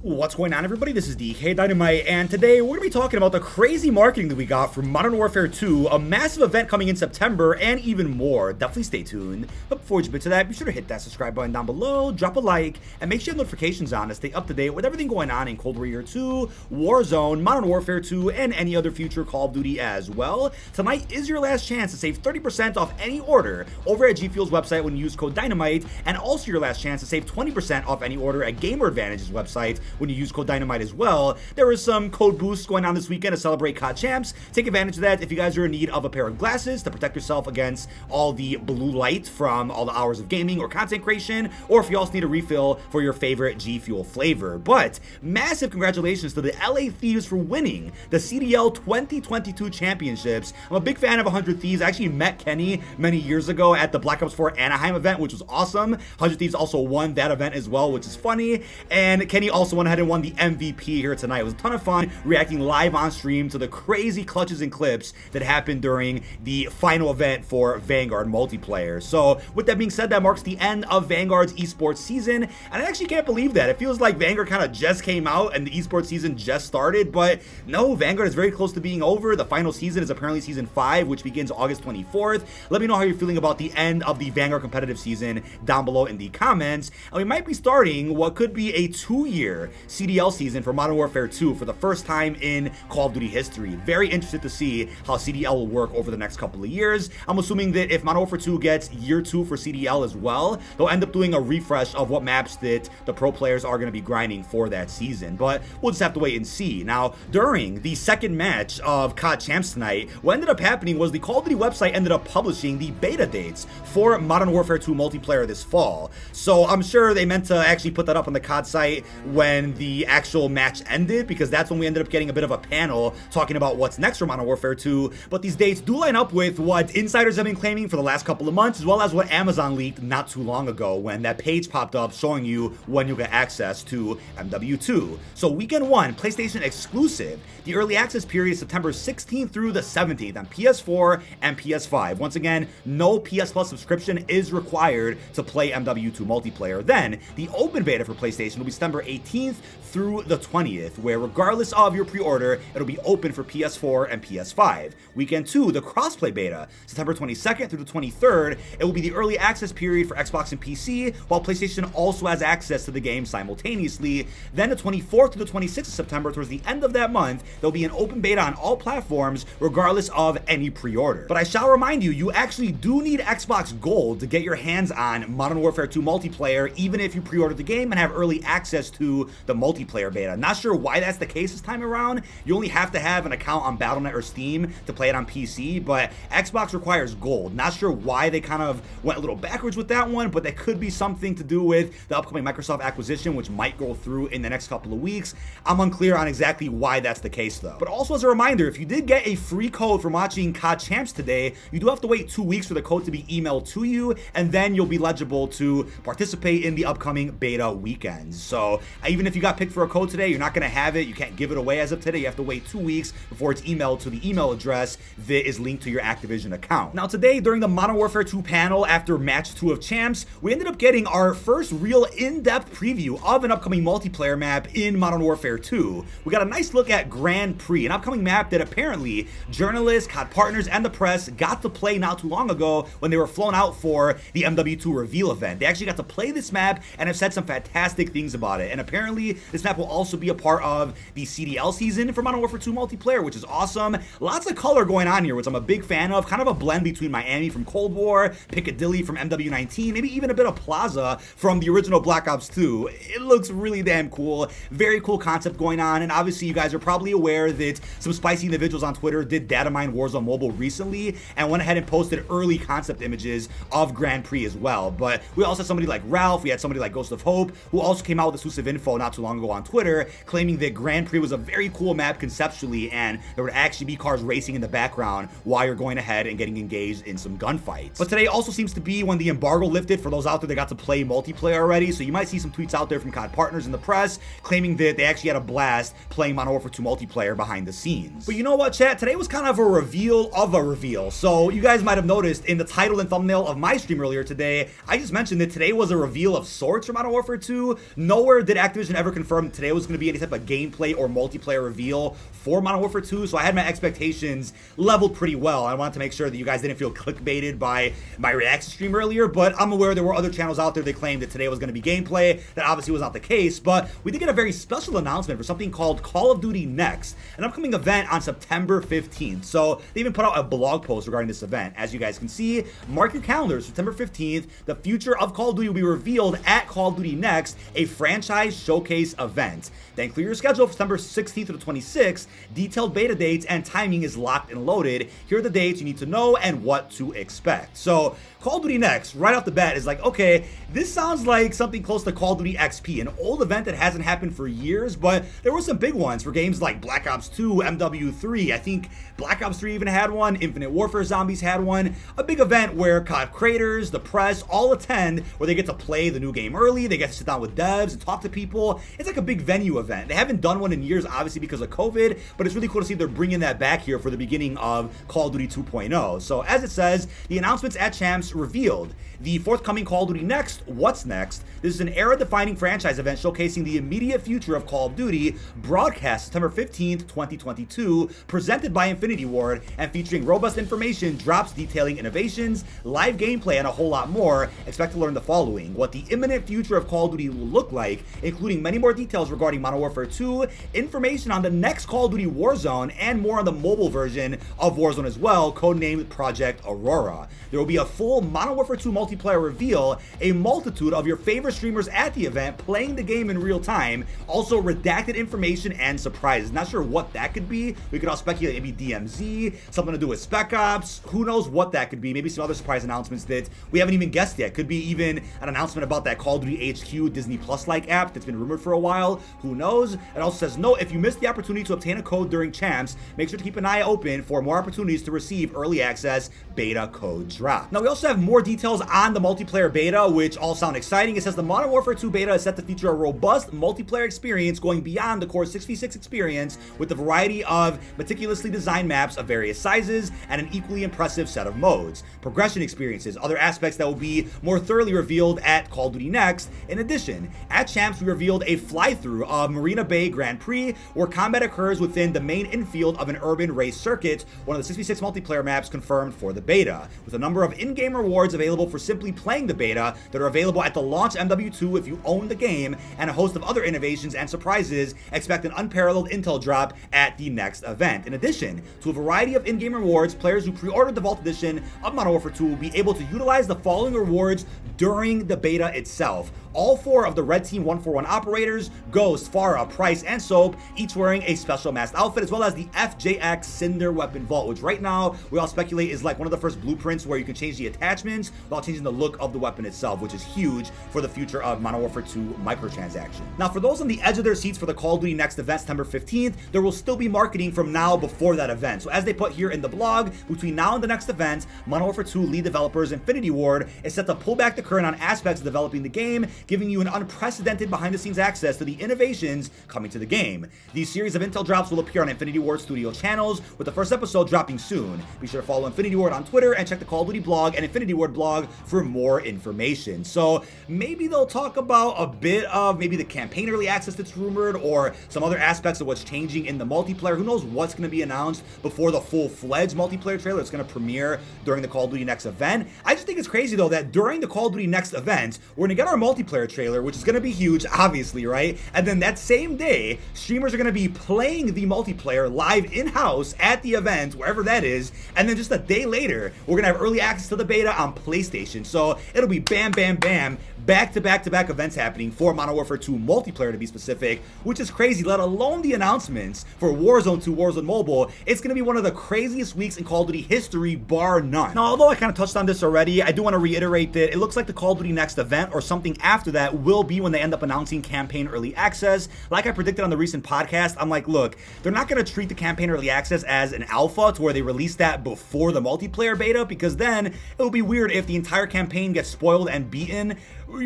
What's going on, everybody? This is dkdynamite, and today we're going to be talking about the crazy marketing that we got from Modern Warfare 2, a massive event coming in September, and even more. Definitely stay tuned. But before we jump into that, be sure to hit that subscribe button down below, drop a like, and make sure you have notifications on to stay up to date with everything going on in Cold War Year 2, Warzone, Modern Warfare 2, and any other future Call of Duty as well. Tonight is your last chance to save 30% off any order over at G Fuel's website when you use code DYNAMITE, and also your last chance to save 20% off any order at Gamer Advantage's website when you use code DYNAMITE as well. There is some code boosts going on this weekend to celebrate COD Champs. Take advantage of that if you guys are in need of a pair of glasses to protect yourself against all the blue light from all the hours of gaming or content creation, or if you also need a refill for your favorite G Fuel flavor. But massive congratulations to the LA Thieves for winning the CDL 2022 championships. I'm a big fan of 100 Thieves. I actually met Kenny many years ago at the Blackout 4 Anaheim event, which was awesome. 100 Thieves also won that event as well, which is funny. And Kenny also went ahead and won the MVP here tonight. It was a ton of fun reacting live on stream to the crazy clutches and clips that happened during the final event for Vanguard multiplayer. So with that being said, that marks the end of Vanguard's esports season, and I actually can't believe that. It feels like Vanguard kind of just came out and the esports season just started, but no, Vanguard is very close to being over. The final season is apparently season 5, which begins August 24th. Let me know how you're feeling about the end of the Vanguard competitive season down below in the comments, and we might be starting what could be a 2-year CDL season for Modern Warfare 2 for the first time in Call of Duty history. Very interested to see how CDL will work over the next couple of years. I'm assuming that if Modern Warfare 2 gets year 2 for CDL as well, they'll end up doing a refresh of what maps that the pro players are going to be grinding for that season. But we'll just have to wait and see. Now, during the second match of COD Champs tonight, what ended up happening was the Call of Duty website ended up publishing the beta dates for Modern Warfare 2 multiplayer this fall. So I'm sure they meant to actually put that up on the COD site when the actual match ended, because that's when we ended up getting a bit of a panel talking about what's next for Modern Warfare 2. But these dates do line up with what insiders have been claiming for the last couple of months, as well as what Amazon leaked not too long ago when that page popped up showing you when you'll get access to MW2. So weekend 1, PlayStation exclusive. The early access period is September 16th through the 17th on PS4 and PS5. Once again, no PS Plus subscription is required to play MW2 multiplayer. Then the open beta for PlayStation will be September 18th through the 20th, where regardless of your pre-order, it'll be open for PS4 and PS5. Weekend 2, the crossplay beta, September 22nd through the 23rd. It will be the early access period for Xbox and PC, while PlayStation also has access to the game simultaneously. Then the 24th to the 26th of September, towards the end of that month, there'll be an open beta on all platforms, regardless of any pre-order. But I shall remind you, you actually do need Xbox Gold to get your hands on Modern Warfare 2 multiplayer, even if you pre-order the game and have early access to the multiplayer beta. Not sure why that's the case this time around. You only have to have an account on Battle.net or Steam to play it on PC, but Xbox requires Gold. Not sure why they kind of went a little backwards with that one, but that could be something to do with the upcoming Microsoft acquisition, which might go through in the next couple of weeks. I'm unclear on exactly why that's the case though. But also as a reminder, if you did get a free code from watching COD Champs today, you do have to wait 2 weeks for the code to be emailed to you, and then you'll be eligible to participate in the upcoming beta weekends. So even if you got picked for a code today, you're not going to have it. You can't give it away as of today. You have to wait 2 weeks before it's emailed to the email address that is linked to your Activision account. Now today, during the Modern Warfare 2 panel after match 2 of Champs, we ended up getting our first real in-depth preview of an upcoming multiplayer map in Modern Warfare 2. We got a nice look at Grand Prix, an upcoming map that apparently journalists, COD partners, and the press got to play not too long ago when they were flown out for the MW2 reveal event. They actually got to play this map and have said some fantastic things about it. And apparently this map will also be a part of the CDL season for Modern Warfare 2 multiplayer, which is awesome. Lots of color going on here, which I'm a big fan of. Kind of a blend between Miami from Cold War, Piccadilly from MW19, maybe even a bit of Plaza from the original Black Ops 2. It looks really damn cool. Very cool concept going on. And obviously you guys are probably aware that some spicy individuals on Twitter did data mine Warzone Mobile recently and went ahead and posted early concept images of Grand Prix as well. But we also had somebody like Ralph, we had somebody like Ghost of Hope, who also came out with exclusive info not too long ago on Twitter, claiming that Grand Prix was a very cool map conceptually, and there would actually be cars racing in the background while you're going ahead and getting engaged in some gunfights. But today also seems to be when the embargo lifted for those out there that got to play multiplayer already, so you might see some tweets out there from COD partners in the press claiming that they actually had a blast playing Modern Warfare 2 multiplayer behind the scenes. But you know what, chat? Today was kind of a reveal of a reveal. So you guys might have noticed in the title and thumbnail of my stream earlier today, I just mentioned that today was a reveal of sorts for Modern Warfare 2. Nowhere did Activision Activision ever confirmed today was going to be any type of gameplay or multiplayer reveal for Modern Warfare 2, so I had my expectations leveled pretty well. I wanted to make sure that you guys didn't feel clickbaited by my reaction stream earlier, but I'm aware there were other channels out there that claimed that today was going to be gameplay. That obviously was not the case, but we did get a very special announcement for something called Call of Duty Next, an upcoming event on September 15th. So they even put out a blog post regarding this event. As you guys can see, mark your calendars, September 15th, the future of Call of Duty will be revealed at Call of Duty Next, a franchise showcase event. Then clear your schedule for September 16th to the 26th. Detailed beta dates and timing is locked and loaded. Here are the dates you need to know and what to expect. So Call of Duty Next, right off the bat, is like, okay, this sounds like something close to Call of Duty XP, an old event that hasn't happened for years, but there were some big ones for games like Black Ops 2, MW3. I think Black Ops 3 even had one, Infinite Warfare Zombies had one. A big event where COD creators, the press, all attend, where they get to play the new game early, they get to sit down with devs and talk to people. It's like a big venue event. They haven't done one in years, obviously, because of COVID, but it's really cool to see they're bringing that back here for the beginning of Call of Duty 2.0. So as it says, the announcements at Champs revealed the forthcoming Call of Duty Next, What's Next? This is an era-defining franchise event showcasing the immediate future of Call of Duty, broadcast September 15th, 2022, presented by Infinity Ward, and featuring robust information, drops detailing innovations, live gameplay, and a whole lot more. Expect to learn the following: what the imminent future of Call of Duty will look like, including many more details regarding Modern Warfare 2, information on the next Call of Duty Warzone, and more on the mobile version of Warzone as well, codenamed Project Aurora. There will be a full Modern Warfare 2 multiplayer reveal, a multitude of your favorite streamers at the event playing the game in real time, also redacted information and surprises. Not sure what that could be. We could all speculate, maybe DMZ, something to do with Spec Ops, who knows what that could be. Maybe some other surprise announcements that we haven't even guessed yet. Could be even an announcement about that Call of Duty HQ Disney Plus-like app that's been rumored for a while. Who knows? It also says, note, if you missed the opportunity to obtain a code during Champs, make sure to keep an eye open for more opportunities to receive early access beta code drop. Now, we also have more details on the multiplayer beta, which all sound exciting. It says the Modern Warfare 2 beta is set to feature a robust multiplayer experience going beyond the core 6v6 experience, with a variety of meticulously designed maps of various sizes and an equally impressive set of modes, progression experiences, other aspects that will be more thoroughly revealed at Call of Duty Next. In addition, at Champs, we revealed a fly-through of Marina Bay Grand Prix, where combat occurs within the main infield of an urban race circuit, one of the 6v6 multiplayer maps confirmed for the beta, with a number of in-game rewards available for simply playing the beta that are available at the launch MW2 if you own the game, and a host of other innovations and surprises. Expect an unparalleled intel drop at the next event. In addition to a variety of in-game rewards, players who pre-ordered the Vault Edition of Modern Warfare 2 will be able to utilize the following rewards during the beta itself. All four of the Red Team 141 operators, Ghost, Farah, Price, and Soap, each wearing a special masked outfit, as well as the FJX Cinder Weapon Vault, which right now we all speculate is like one of the first blueprints where you can change the attachments while changing the look of the weapon itself, which is huge for the future of Modern Warfare 2 microtransaction. Now, for those on the edge of their seats for the Call of Duty Next event, September 15th, there will still be marketing from now before that event. So as they put here in the blog, between now and the next event, Modern Warfare 2 lead developers Infinity Ward is set to pull back the curtain on aspects of developing the game, giving you an unprecedented behind-the-scenes access to the innovations coming to the game. These series of intel drops will appear on Infinity Ward Studio channels, with the first episode dropping soon. Be sure to follow Infinity Ward on Twitter and check the Call of Duty blog and Infinity Ward blog for more information. So maybe they'll talk about a bit of maybe the campaign early access that's rumored, or some other aspects of what's changing in the multiplayer. Who knows what's going to be announced before the full-fledged multiplayer trailer that's going to premiere during the Call of Duty Next event. I just think it's crazy, though, that during the Call of Duty Next event, we're going to get our multiplayer trailer, which is going to be huge, obviously, right? And then that same day, streamers are going to be playing the multiplayer live in-house at the event, wherever that is. And then just a day later, we're going to have early access to the beta on PlayStation. So it'll be bam, bam, bam, back-to-back-to-back events happening for Modern Warfare 2 multiplayer, to be specific, which is crazy, let alone the announcements for Warzone 2, Warzone Mobile. It's going to be one of the craziest weeks in Call of Duty history, bar none. Now, although I kind of touched on this already, I do want to reiterate that it looks like the Call of Duty Next event, or something after that, will be when they end up announcing campaign early access. Like I predicted on the recent podcast, I'm like, look, they're not going to treat the campaign early access as an alpha to where they release that before the multiplayer beta, because then it would be weird if the entire campaign gets spoiled and beaten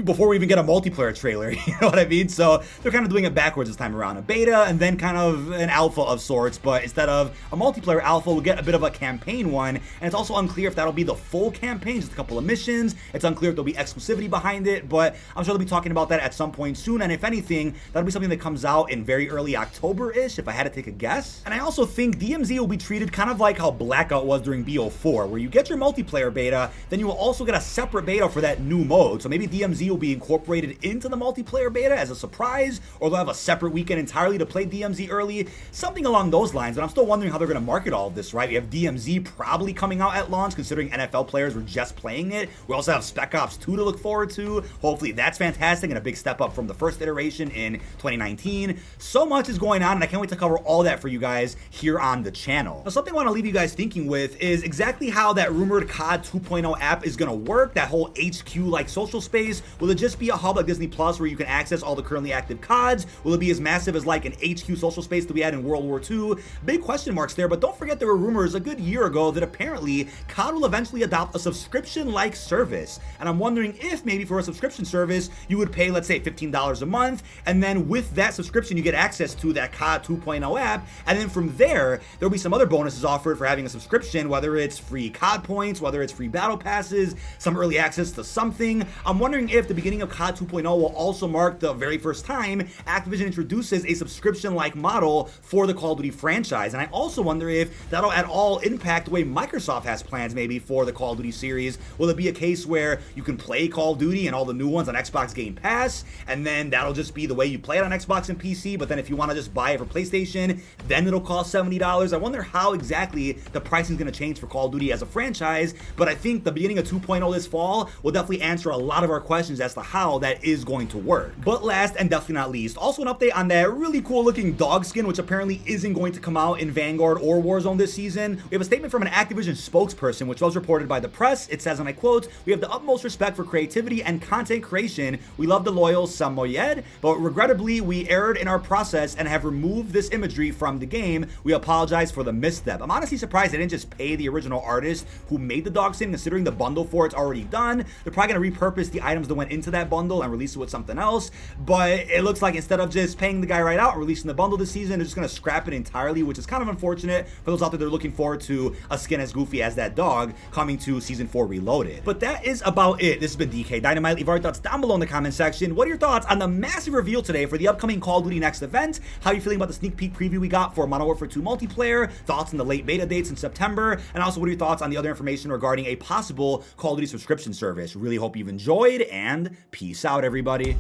before we even get a multiplayer trailer, you know what I mean? So they're kind of doing it backwards this time around. A beta and then kind of an alpha of sorts, but instead of a multiplayer alpha, we'll get a bit of a campaign one, and it's also unclear if that'll be the full campaign, just a couple of missions. It's unclear if there'll be exclusivity behind it, but I'm sure they'll be talking about that at some point soon, and if anything, that'll be something that comes out in very early October-ish, if I had to take a guess. And I also think DMZ will be treated kind of like how Blackout was during BO4, where you get your multiplayer beta, then you will also get a separate beta for that new mode. So maybe DMZ will be incorporated into the multiplayer beta as a surprise, or they'll have a separate weekend entirely to play DMZ early, something along those lines. But I'm still wondering how they're going to market all of this, right? We have DMZ probably coming out at launch, considering NFL players were just playing it. We also have Spec Ops 2 to look forward to. Hopefully that's fantastic and a big step up from the first iteration in 2019. So much is going on, and I can't wait to cover all that for you guys here on the channel. Now, something I want to leave you guys thinking with is exactly how that rumored COD 2.0 app is going to work, that whole HQ-like social space. Will it just be a hub like Disney Plus where you can access all the currently active CODs? Will it be as massive as like an HQ social space that we had in World War II? Big question marks there, but don't forget there were rumors a good year ago that apparently COD will eventually adopt a subscription-like service. And I'm wondering if maybe for a subscription service, you would pay, let's say, $15 a month, and then with that subscription, you get access to that COD 2.0 app, and then from there, there'll be some other bonuses offered for having a subscription, whether it's free COD points, whether it's free battle passes, some early access to something. I'm wondering if the beginning of COD 2.0 will also mark the very first time Activision introduces a subscription-like model for the Call of Duty franchise, and I also wonder if that'll at all impact the way Microsoft has plans maybe for the Call of Duty series. Will it be a case where you can play Call of Duty and all the new ones on Xbox Game Pass, and then that'll just be the way you play it on Xbox and PC, but then if you want to just buy it for PlayStation, then it'll cost $70. I wonder how exactly the pricing is going to change for Call of Duty as a franchise, but I think the beginning of 2.0 this fall will definitely answer a lot of our questions as to how that is going to work. But last and definitely not least, also an update on that really cool looking dog skin, which apparently isn't going to come out in Vanguard or Warzone this season. We have a statement from an Activision spokesperson, which was reported by the press. It says, and I quote, "We have the utmost respect for creativity and content creation. We love the loyal Samoyed, but regrettably, we erred in our process and have removed this imagery from the game. We apologize for the misstep." I'm honestly surprised they didn't just pay the original artist who made the dog skin, considering the bundle for it's already done. They're probably going to repurpose the items that went into that bundle and release it with something else, but it looks like instead of just paying the guy right out and releasing the bundle this season, they're just going to scrap it entirely, which is kind of unfortunate for those out there that are looking forward to a skin as goofy as that dog coming to Season 4 Reloaded. But that is about it. This has been dkdynamite. Leave our thoughts down below in the comment section. What are your thoughts on the massive reveal today for the upcoming Call of Duty Next event? How are you feeling about the sneak peek preview we got for Modern Warfare 2 multiplayer? Thoughts on the late beta dates in September? And also, what are your thoughts on the other information regarding a possible Call of Duty subscription service? Really hope you've enjoyed, and peace out, everybody.